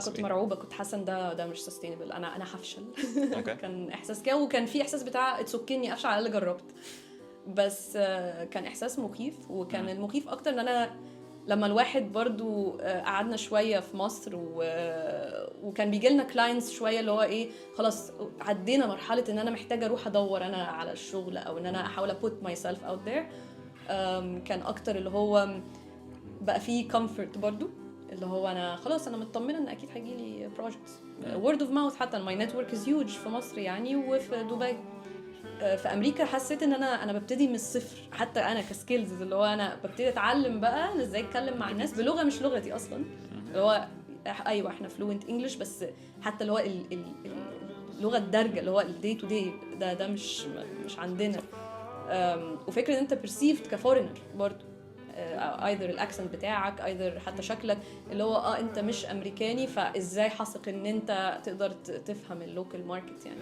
كنت مرعوبه، كنت حاسه ان ده مش سستينبل، انا هفشل. اوكي. كان احساس كده، وكان في احساس بتاع اتسكني افشل، على الاقل جربت. بس كان احساس مخيف. وكان المخيف اكتر ان انا لما الواحد برضو قعدنا شويه في مصر وكان بيجي لنا كلاينتس شويه اللي هو ايه، خلاص عدينا مرحله ان انا محتاجه اروح ادور انا على الشغل، او ان انا احاول put myself out there. كان اكتر اللي هو بقى فيه comfort برضو، اللي هو انا خلاص انا مطمنه ان اكيد هيجي لي projects word of mouth. حتى my network is huge في مصر يعني، وفي دبي. في امريكا حسيت ان انا ببتدي من الصفر، حتى انا كسكيلز اللي هو انا ببتدي اتعلم بقى ازاي اتكلم مع الناس بلغه مش لغتي اصلا. اللي هو ايوه احنا فلوينت انجلش، بس حتى اللي هو اللغه الدارجه اللي هو الدي تو دي ده مش عندنا. وفكره ان انت perceived كفورينر برضو، ايذر الاكسنت بتاعك، ايذر حتى شكلك اللي هو انت مش امريكاني، فازاي حاسق ان انت تقدر تفهم اللوكال ماركت يعني.